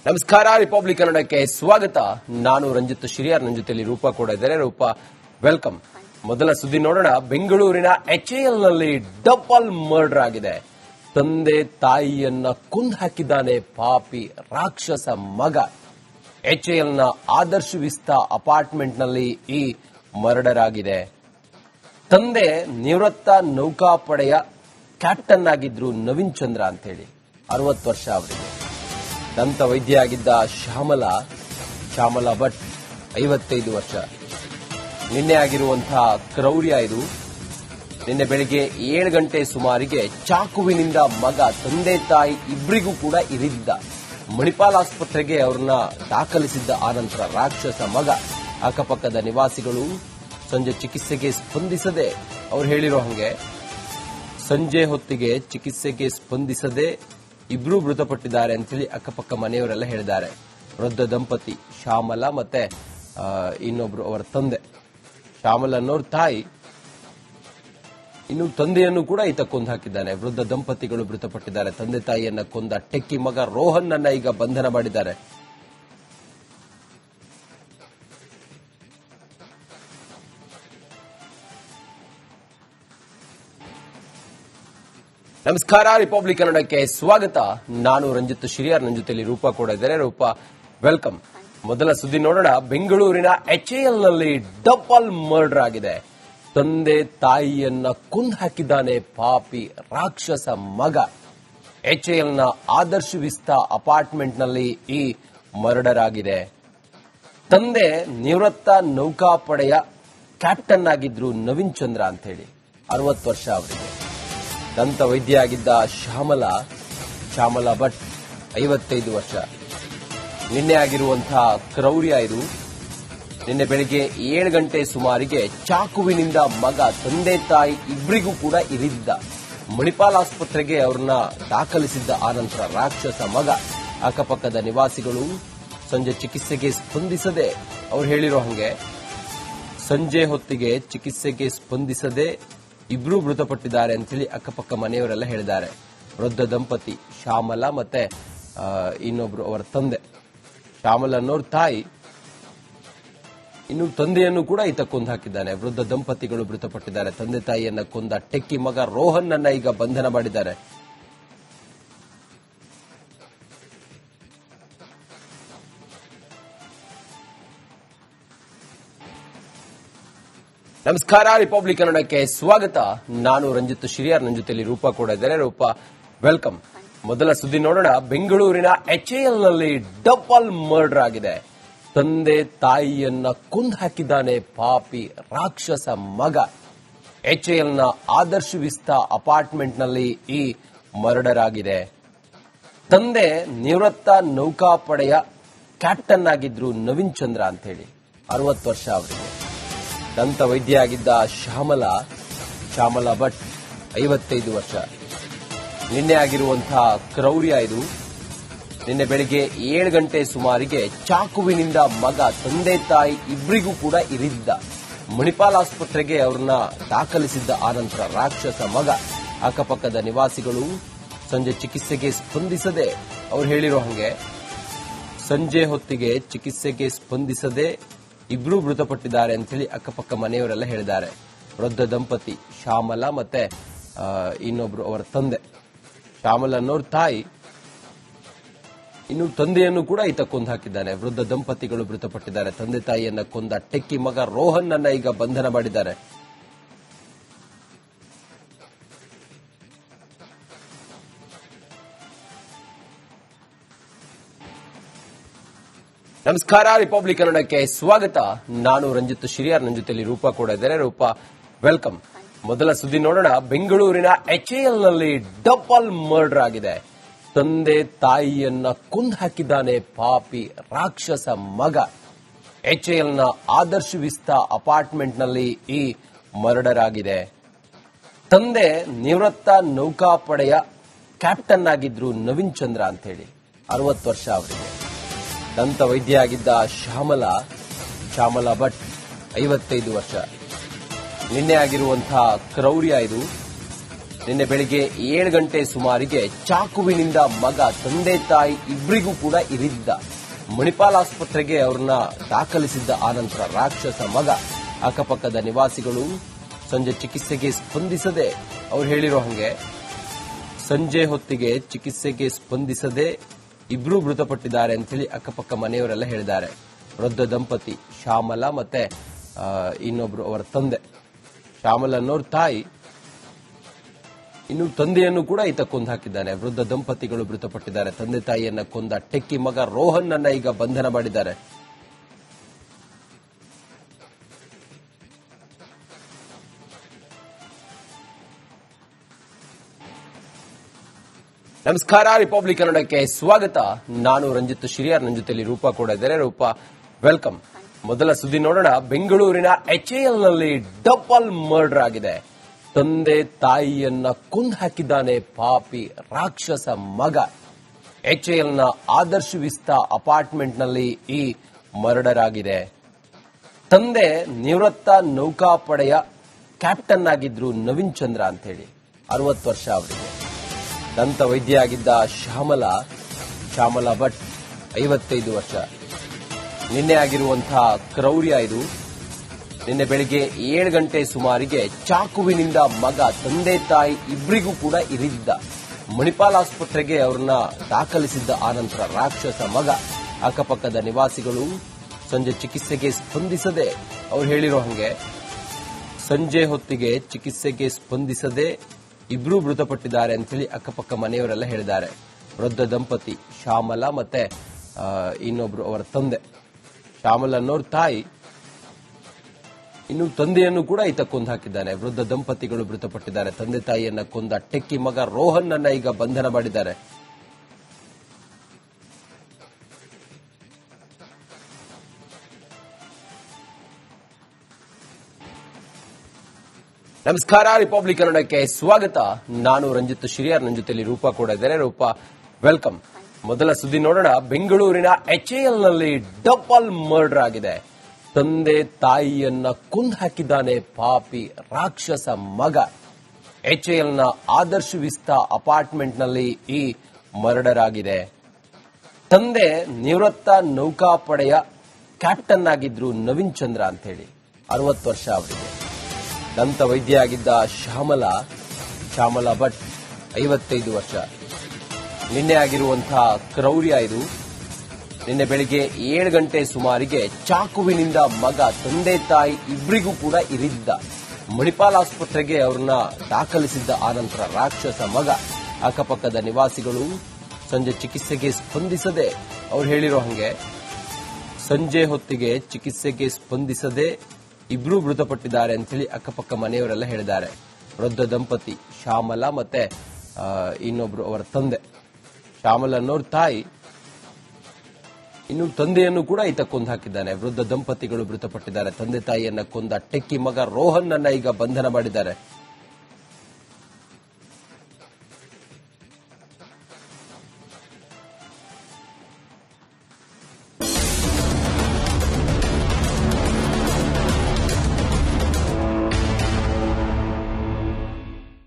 ನಮಸ್ಕಾರ, ರಿಪಬ್ಲಿಕ್ ಕನ್ನಡಕ್ಕೆ ಸ್ವಾಗತ. ನಾನು ರಂಜಿತ್ ಶಿರಿಯಾರ್, ನನ್ನ ಜೊತೆಯಲ್ಲಿ ರೂಪಾ ಕೂಡ ಇದ್ದಾರೆ. ರೂಪಾ, ವೆಲ್ಕಮ್. ಮೊದಲ ಸುದ್ದಿ ನೋಡೋಣ. ಬೆಂಗಳೂರಿನ HALನಲ್ಲಿ ಡಬಲ್ ಮರ್ಡರ್ ಆಗಿದೆ. ತಂದೆ ತಾಯಿಯನ್ನ ಕೊಂದು ಹಾಕಿದ್ದಾನೆ ಪಾಪಿ ರಾಕ್ಷಸ ಮಗ. HALನ ಆದರ್ಶ ವಿಸ್ತಾ ಅಪಾರ್ಟ್ಮೆಂಟ್ನಲ್ಲಿ ಈ ಮರ್ಡರ್ ಆಗಿದೆ. ತಂದೆ ನಿವೃತ್ತ ನೌಕಾಪಡೆಯ ಕ್ಯಾಪ್ಟನ್ ಆಗಿದ್ರು, ನವೀನ್ ಚಂದ್ರ ಅಂತ ಹೇಳಿ, 60 ವರ್ಷ ಅವರಿಗೆ. ದಂತ ವೈದ್ಯ ಆಗಿದ್ದ ಶ್ಯಾಮಲಾ ಭಟ್, 55 ವರ್ಷ. ನಿನ್ನೆ ಆಗಿರುವಂತಹ ಕ್ರೌರ್ಯ ಇದು. ನಿನ್ನೆ ಬೆಳಿಗ್ಗೆ 7 ಗಂಟೆ ಸುಮಾರಿಗೆ ಚಾಕುವಿನಿಂದ ಮಗ, ತಂದೆ ತಾಯಿ ಇಬ್ಬರಿಗೂ ಕೂಡ ಇರಿದಿದ್ದ. ಮಣಿಪಾಲ್ ಆಸ್ಪತ್ರೆಗೆ ಅವರನ್ನ ದಾಖಲಿಸಿದ್ದ. ಆನಂತರ ರಾಕ್ಷಸ ಮಗ. ಅಕ್ಕಪಕ್ಕದ ನಿವಾಸಿಗಳು ಸಂಜೆ ಚಿಕಿತ್ಸೆಗೆ ಸ್ಪಂದಿಸದೆ, ಅವ್ರು ಹೇಳಿರೋ ಹಾಗೆ ಸಂಜೆ ಹೊತ್ತಿಗೆ ಚಿಕಿತ್ಸೆಗೆ ಸ್ಪಂದಿಸದೆ ಇಬ್ರು ಮೃತಪಟ್ಟಿದ್ದಾರೆ ಅಂತೇಳಿ ಅಕ್ಕಪಕ್ಕ ಮನೆಯವರೆಲ್ಲ ಹೇಳಿದ್ದಾರೆ. ವೃದ್ಧ ದಂಪತಿ ಶ್ಯಾಮಲಾ ಮತ್ತೆ ಇನ್ನೊಬ್ರು ಅವರ ತಂದೆ. ಶ್ಯಾಮಲಾ ಅನ್ನೋರ್ ತಾಯಿ, ಇನ್ನು ತಂದೆಯನ್ನು ಕೂಡ ಈತ ಕೊಂದು ಹಾಕಿದ್ದಾನೆ. ವೃದ್ಧ ದಂಪತಿಗಳು ಮೃತಪಟ್ಟಿದ್ದಾರೆ. ತಂದೆ ತಾಯಿಯನ್ನ ಕೊಂದ ಟೆಕ್ಕಿ ಮಗ ರೋಹನ್ ಅನ್ನ ಈಗ ಬಂಧನ ಮಾಡಿದ್ದಾರೆ. ನಮಸ್ಕಾರ, ರಿಪಬ್ಲಿಕ್ ಕನ್ನಡಕ್ಕೆ ಸ್ವಾಗತ. ನಾನು ರಂಜಿತ್ ಶಿರಿಯಾರ್, ನನ್ನ ಜೊತೆಯಲ್ಲಿ ರೂಪಾ ಕೂಡ ಇದ್ದಾರೆ. ರೂಪಾ, ವೆಲ್ಕಮ್. ಮೊದಲ ಸುದ್ದಿ ನೋಡೋಣ. ಬೆಂಗಳೂರಿನ HALನಲ್ಲಿ ಡಬಲ್ ಮರ್ಡರ್ ಆಗಿದೆ. ತಂದೆ ತಾಯಿಯನ್ನ ಕೊಂದು ಹಾಕಿದ್ದಾನೆ ಪಾಪಿ ರಾಕ್ಷಸ ಮಗ. HALನ ಆದರ್ಶ ವಿಸ್ತಾ ಅಪಾರ್ಟ್ಮೆಂಟ್ನಲ್ಲಿ ಈ ಮರ್ಡರ್ ಆಗಿದೆ. ತಂದೆ ನಿವೃತ್ತ ನೌಕಾಪಡೆಯ ಕ್ಯಾಪ್ಟನ್ ಆಗಿದ್ರು, ನವೀನ್ ಚಂದ್ರ ಅಂತ ಹೇಳಿ, 60 ವರ್ಷ ಅವರಿಗೆ. ದಂತ ವೈದ್ಯ ಆಗಿದ್ದ ಶ್ಯಾಮಲಾ ಭಟ್, 55 ವರ್ಷ. ನಿನ್ನೆ ಆಗಿರುವಂತಹ ಕ್ರೌರ್ಯ ಇದು. ನಿನ್ನೆ ಬೆಳಿಗ್ಗೆ 7 ಗಂಟೆ ಸುಮಾರಿಗೆ ಚಾಕುವಿನಿಂದ ಮಗ, ತಂದೆ ತಾಯಿ ಇಬ್ಬರಿಗೂ ಕೂಡ ಇರಿದಿದ್ದ. ಮಣಿಪಾಲ್ ಆಸ್ಪತ್ರೆಗೆ ಅವರನ್ನ ದಾಖಲಿಸಿದ್ದ. ಆನಂತರ ರಾಕ್ಷಸ ಮಗ. ಅಕ್ಕಪಕ್ಕದ ನಿವಾಸಿಗಳು ಸಂಜೆ ಚಿಕಿತ್ಸೆಗೆ ಸ್ಪಂದಿಸದೆ, ಅವ್ರು ಹೇಳಿರೋ ಹಾಗೆ ಸಂಜೆ ಹೊತ್ತಿಗೆ ಚಿಕಿತ್ಸೆಗೆ ಸ್ಪಂದಿಸದೆ ಇಬ್ರು ಮೃತಪಟ್ಟಿದ್ದಾರೆ ಅಂತೇಳಿ ಅಕ್ಕಪಕ್ಕ ಮನೆಯವರೆಲ್ಲ ಹೇಳಿದ್ದಾರೆ. ವೃದ್ಧ ದಂಪತಿ ಶ್ಯಾಮಲಾ ಮತ್ತೆ ಇನ್ನೊಬ್ರು ಅವರ ತಂದೆ. ಶ್ಯಾಮಲಾ ಅನ್ನೋರ್ ತಾಯಿ, ಇನ್ನು ತಂದೆಯನ್ನು ಕೂಡ ಈತ ಕೊಂದು ಹಾಕಿದ್ದಾನೆ. ವೃದ್ಧ ದಂಪತಿಗಳು ಮೃತಪಟ್ಟಿದ್ದಾರೆ. ತಂದೆ ತಾಯಿಯನ್ನ ಕೊಂದ ಟೆಕ್ಕಿ ಮಗ ರೋಹನ್ ಅನ್ನ ಈಗ ಬಂಧನ ಮಾಡಿದ್ದಾರೆ. ನಮಸ್ಕಾರ, ರಿಪಬ್ಲಿಕ್ ಕನ್ನಡಕ್ಕೆ ಸ್ವಾಗತ. ನಾನು ರಂಜಿತ್ ಶಿರಿಯಾರ್, ನನ್ನ ಜೊತೆಯಲ್ಲಿ ರೂಪಾ ಕೂಡ ಇದ್ದಾರೆ. ರೂಪಾ, ವೆಲ್ಕಮ್. ಮೊದಲ ಸುದ್ದಿ ನೋಡೋಣ. ಬೆಂಗಳೂರಿನ HALನಲ್ಲಿ ಡಬಲ್ ಮರ್ಡರ್ ಆಗಿದೆ. ತಂದೆ ತಾಯಿಯನ್ನ ಕೊಂದು ಹಾಕಿದ್ದಾನೆ ಪಾಪಿ ರಾಕ್ಷಸ ಮಗ. HALನ ಆದರ್ಶ ವಿಸ್ತಾ ಅಪಾರ್ಟ್ಮೆಂಟ್ನಲ್ಲಿ ಈ ಮರ್ಡರ್ ಆಗಿದೆ. ತಂದೆ ನಿವೃತ್ತ ನೌಕಾಪಡೆಯ ಕ್ಯಾಪ್ಟನ್ ಆಗಿದ್ರು, ನವೀನ್ ಚಂದ್ರ ಅಂತ ಹೇಳಿ, 60 ವರ್ಷ ಅವರಿಗೆ. ದಂತ ವೈದ್ಯ ಆಗಿದ್ದ ಶ್ಯಾಮಲಾ ಭಟ್, 55 ವರ್ಷ. ನಿನ್ನೆ ಆಗಿರುವಂತಹ ಕ್ರೌರ್ಯ ಇದು. ನಿನ್ನೆ ಬೆಳಿಗ್ಗೆ 7 ಗಂಟೆ ಸುಮಾರಿಗೆ ಚಾಕುವಿನಿಂದ ಮಗ, ತಂದೆ ತಾಯಿ ಇಬ್ಬರಿಗೂ ಕೂಡ ಇರಿದಿದ್ದ. ಮಣಿಪಾಲ್ ಆಸ್ಪತ್ರೆಗೆ ಅವರನ್ನ ದಾಖಲಿಸಿದ್ದ. ಆನಂತರ ರಾಕ್ಷಸ ಮಗ. ಅಕ್ಕಪಕ್ಕದ ನಿವಾಸಿಗಳು ಸಂಜೆ ಚಿಕಿತ್ಸೆಗೆ ಸ್ಪಂದಿಸದೆ, ಅವ್ರು ಹೇಳಿರೋ ಹಾಗೆ ಸಂಜೆ ಹೊತ್ತಿಗೆ ಚಿಕಿತ್ಸೆಗೆ ಸ್ಪಂದಿಸದೆ ಇಬ್ರು ಮೃತಪಟ್ಟಿದ್ದಾರೆ ಅಂತೇಳಿ ಅಕ್ಕಪಕ್ಕ ಮನೆಯವರೆಲ್ಲ ಹೇಳಿದ್ದಾರೆ. ವೃದ್ಧ ದಂಪತಿ ಶ್ಯಾಮಲಾ ಮತ್ತೆ ಇನ್ನೊಬ್ರು ಅವರ ತಂದೆ. ಶ್ಯಾಮಲಾ ಅನ್ನೋರ್ ತಾಯಿ, ಇನ್ನು ತಂದೆಯನ್ನು ಕೂಡ ಈತ ಕೊಂದು ಹಾಕಿದ್ದಾನೆ. ವೃದ್ಧ ದಂಪತಿಗಳು ಮೃತಪಟ್ಟಿದ್ದಾರೆ. ತಂದೆ ತಾಯಿಯನ್ನ ಕೊಂದ ಟೆಕ್ಕಿ ಮಗ ರೋಹನ್ ಅನ್ನ ಈಗ ಬಂಧನ ಮಾಡಿದ್ದಾರೆ. ನಮಸ್ಕಾರ, ರಿಪಬ್ಲಿಕ್ ಕನ್ನಡಕ್ಕೆ ಸ್ವಾಗತ. ನಾನು ರಂಜಿತ್ ಶಿರಿಯಾರ್, ನನ್ನ ಜೊತೆಯಲ್ಲಿ ರೂಪಾ ಕೂಡ ಇದ್ದಾರೆ. ರೂಪಾ, ವೆಲ್ಕಮ್. ಮೊದಲ ಸುದ್ದಿ ನೋಡೋಣ. ಬೆಂಗಳೂರಿನ HALನಲ್ಲಿ ಡಬಲ್ ಮರ್ಡರ್ ಆಗಿದೆ. ತಂದೆ ತಾಯಿಯನ್ನ ಕೊಂದು ಹಾಕಿದ್ದಾನೆ ಪಾಪಿ ರಾಕ್ಷಸ ಮಗ. HALನ ಆದರ್ಶ ವಿಸ್ತಾ ಅಪಾರ್ಟ್ಮೆಂಟ್ನಲ್ಲಿ ಈ ಮರ್ಡರ್ ಆಗಿದೆ. ತಂದೆ ನಿವೃತ್ತ ನೌಕಾಪಡೆಯ ಕ್ಯಾಪ್ಟನ್ ಆಗಿದ್ರು, ನವೀನ್ ಚಂದ್ರ ಅಂತ ಹೇಳಿ, 60 ವರ್ಷ ಅವರಿಗೆ. ದಂತ ವೈದ್ಯ ಆಗಿದ್ದ ಶ್ಯಾಮಲಾ ಭಟ್, 55 ವರ್ಷ. ನಿನ್ನೆ ಆಗಿರುವಂತಹ ಕ್ರೌರ್ಯ ಇದು. ನಿನ್ನೆ ಬೆಳಿಗ್ಗೆ 7 ಗಂಟೆ ಸುಮಾರಿಗೆ ಚಾಕುವಿನಿಂದ ಮಗ ತಂದೆ ತಾಯಿ ಇಬ್ಬರಿಗೂ ಕೂಡ ಇರಿದಿದ್ದ. ಮಣಿಪಾಲ್ ಆಸ್ಪತ್ರೆಗೆ ಅವರನ್ನ ದಾಖಲಿಸಿದ್ದ ಆನಂತರ ರಾಕ್ಷಸ ಮಗ. ಅಕ್ಕಪಕ್ಕದ ನಿವಾಸಿಗಳು ಸಂಜೆ ಚಿಕಿತ್ಸೆಗೆ ಸ್ಪಂದಿಸದೆ, ಅವ್ರು ಹೇಳಿರೋ ಹಾಗೆ ಸಂಜೆ ಹೊತ್ತಿಗೆ ಚಿಕಿತ್ಸೆಗೆ ಸ್ಪಂದಿಸದೆ ಇಬ್ರು ಮೃತಪಟ್ಟಿದ್ದಾರೆ ಅಂತೇಳಿ ಅಕ್ಕಪಕ್ಕ ಮನೆಯವರೆಲ್ಲ ಹೇಳಿದ್ದಾರೆ. ವೃದ್ಧ ದಂಪತಿ ಶ್ಯಾಮಲ ಮತ್ತೆ ಇನ್ನೊಬ್ರು ಅವರ ತಂದೆ. ಶ್ಯಾಮಲ ಅನ್ನೋರ್ ತಾಯಿ, ಇನ್ನು ತಂದೆಯನ್ನು ಕೂಡ ಈತ ಕೊಂದು ಹಾಕಿದ್ದಾನೆ. ವೃದ್ಧ ದಂಪತಿಗಳು ಮೃತಪಟ್ಟಿದ್ದಾರೆ. ತಂದೆ ತಾಯಿಯನ್ನ ಕೊಂದ ಟೆಕ್ಕಿ ಮಗ ರೋಹನ್ ಅನ್ನ ಈಗ ಬಂಧನ ಮಾಡಿದ್ದಾರೆ. ನಮಸ್ಕಾರ, ರಿಪಬ್ಲಿಕ್ ಕನ್ನಡಕ್ಕೆ ಸ್ವಾಗತ. ನಾನು ರಂಜಿತ್ ಶಿರಿಯಾರ್, ನನ್ನ ಜೊತೆಲಿ ರೂಪಾ ಕೂಡ ಇದ್ದಾರೆ. ರೂಪಾ, ವೆಲ್ಕಮ್. ಮೊದಲ ಸುದ್ದಿ ನೋಡೋಣ. ಬೆಂಗಳೂರಿನ ಎಚ್ಎಎಲ್ನಲ್ಲಿ ಡಬಲ್ ಮರ್ಡರ್ ಆಗಿದೆ. ತಂದೆ ತಾಯಿಯನ್ನ ಕೊಂದು ಹಾಕಿದ್ದಾನೆ ಪಾಪಿ ರಾಕ್ಷಸ ಮಗ. ಎಚ್ಎಎಲ್ನ ಆದರ್ಶ ವಿಸ್ತಾ ಅಪಾರ್ಟ್ಮೆಂಟ್ನಲ್ಲಿ ಈ ಮರ್ಡರ್ ಆಗಿದೆ. ತಂದೆ ನಿವೃತ್ತ ನೌಕಾಪಡೆಯ ಕ್ಯಾಪ್ಟನ್ ಆಗಿದ್ರು, ನವೀನ್ ಚಂದ್ರ ಅಂತ ಹೇಳಿ, 60 ವರ್ಷ ಅವರಿಗೆ. ದಂತ ವೈದ್ಯ ಆಗಿದ್ದ ಶ್ಯಾಮಲ ಭಟ್, 55 ವರ್ಷ. ನಿನ್ನೆ ಆಗಿರುವಂತಹ ಕ್ರೌರ್ಯ ಇದು. ನಿನ್ನೆ ಬೆಳಿಗ್ಗೆ 7 ಗಂಟೆ ಸುಮಾರಿಗೆ ಚಾಕುವಿನಿಂದ ಮಗ ತಂದೆ ತಾಯಿ ಇಬ್ಬರಿಗೂ ಕೂಡ ಇರಿದಿದ್ದ. ಮಣಿಪಾಲ್ ಆಸ್ಪತ್ರೆಗೆ ಅವರನ್ನ ದಾಖಲಿಸಿದ್ದ ಆನಂತರ ರಾಕ್ಷಸ ಮಗ. ಅಕ್ಕಪಕ್ಕದ ನಿವಾಸಿಗಳು ಸಂಜೆ ಚಿಕಿತ್ಸೆಗೆ ಸ್ಪಂದಿಸದೆ, ಅವ್ರು ಹೇಳಿರೋ ಹಾಗೆ ಸಂಜೆ ಹೊತ್ತಿಗೆ ಚಿಕಿತ್ಸೆಗೆ ಸ್ಪಂದಿಸದೆ ಇಬ್ರು ಮೃತಪಟ್ಟಿದ್ದಾರೆ ಅಂತೇಳಿ ಅಕ್ಕಪಕ್ಕ ಮನೆಯವರೆಲ್ಲ ಹೇಳಿದ್ದಾರೆ. ವೃದ್ಧ ದಂಪತಿ ಶ್ಯಾಮಲ ಮತ್ತೆ ಇನ್ನೊಬ್ರು ಅವರ ತಂದೆ. ಶ್ಯಾಮಲ ಅನ್ನೋರ್ ತಾಯಿ, ಇನ್ನು ತಂದೆಯನ್ನು ಕೂಡ ಈತ ಕೊಂದು ಹಾಕಿದ್ದಾನೆ. ವೃದ್ಧ ದಂಪತಿಗಳು ಮೃತಪಟ್ಟಿದ್ದಾರೆ. ತಂದೆ ತಾಯಿಯನ್ನ ಕೊಂದ ಟೆಕ್ಕಿ ಮಗ ರೋಹನ್ ಅನ್ನ ಈಗ ಬಂಧನ ಮಾಡಿದ್ದಾರೆ. ನಮಸ್ಕಾರ, ರಿಪಬ್ಲಿಕ್ ಕನ್ನಡಕ್ಕೆ ಸ್ವಾಗತ. ನಾನು ರಂಜಿತ್ ಶಿರಿಯಾರ್, ನನ್ನ ಜೊತೆಲಿ ರೂಪಾ ಕೂಡ ಇದ್ದಾರೆ. ರೂಪಾ, ವೆಲ್ಕಮ್. ಮೊದಲ ಸುದ್ದಿ ನೋಡೋಣ. ಬೆಂಗಳೂರಿನ ಎಚ್ಎಎಲ್ನಲ್ಲಿ ಡಬಲ್ ಮರ್ಡರ್ ಆಗಿದೆ. ತಂದೆ ತಾಯಿಯನ್ನ ಕೊಂದು ಹಾಕಿದ್ದಾನೆ ಪಾಪಿ ರಾಕ್ಷಸ ಮಗ. ಎಚ್ಎಎಲ್ನ ಆದರ್ಶ ವಿಸ್ತಾ ಅಪಾರ್ಟ್ಮೆಂಟ್ನಲ್ಲಿ ಈ ಮರ್ಡರ್ ಆಗಿದೆ. ತಂದೆ ನಿವೃತ್ತ ನೌಕಾಪಡೆಯ ಕ್ಯಾಪ್ಟನ್ ಆಗಿದ್ರು, ನವೀನ್ ಚಂದ್ರ ಅಂತ ಹೇಳಿ, 60 ವರ್ಷ ಅವರಿಗೆ. ದಂತ ವೈದ್ಯ ಆಗಿದ್ದ ಶ್ಯಾಮಲ ಭಟ್, 55 ವರ್ಷ. ನಿನ್ನೆ ಆಗಿರುವಂತಹ ಕ್ರೌರ್ಯ ಇದು. ನಿನ್ನೆ ಬೆಳಿಗ್ಗೆ 7 ಗಂಟೆ ಸುಮಾರಿಗೆ ಚಾಕುವಿನಿಂದ ಮಗ ತಂದೆ ತಾಯಿ ಇಬ್ಬರಿಗೂ ಕೂಡ ಇರಿದಿದ್ದ. ಮಣಿಪಾಲ್ ಆಸ್ಪತ್ರೆಗೆ ಅವರನ್ನ ದಾಖಲಿಸಿದ್ದ ಆನಂತರ ರಾಕ್ಷಸ ಮಗ. ಅಕ್ಕಪಕ್ಕದ ನಿವಾಸಿಗಳು ಸಂಜೆ ಚಿಕಿತ್ಸೆಗೆ ಸ್ಪಂದಿಸದೆ, ಅವ್ರು ಹೇಳಿರೋ ಹಾಗೆ ಸಂಜೆ ಹೊತ್ತಿಗೆ ಚಿಕಿತ್ಸೆಗೆ ಸ್ಪಂದಿಸದೆ ಇಬ್ರು ಮೃತಪಟ್ಟಿದ್ದಾರೆ ಅಂತೇಳಿ ಅಕ್ಕಪಕ್ಕ ಮನೆಯವರೆಲ್ಲ ಹೇಳಿದ್ದಾರೆ. ವೃದ್ಧ ದಂಪತಿ ಶ್ಯಾಮಲ ಮತ್ತೆ ಇನ್ನೊಬ್ರು ಅವರ ತಂದೆ. ಶ್ಯಾಮಲ ಅನ್ನೋರ್ ತಾಯಿ, ಇನ್ನು ತಂದೆಯನ್ನು ಕೂಡ ಈತ ಕೊಂದು ಹಾಕಿದ್ದಾನೆ. ವೃದ್ಧ ದಂಪತಿಗಳು ಮೃತಪಟ್ಟಿದ್ದಾರೆ. ತಂದೆ ತಾಯಿಯನ್ನ ಕೊಂದ ಟೆಕ್ಕಿ ಮಗ ರೋಹನ್ ಅನ್ನ ಈಗ ಬಂಧನ ಮಾಡಿದ್ದಾರೆ.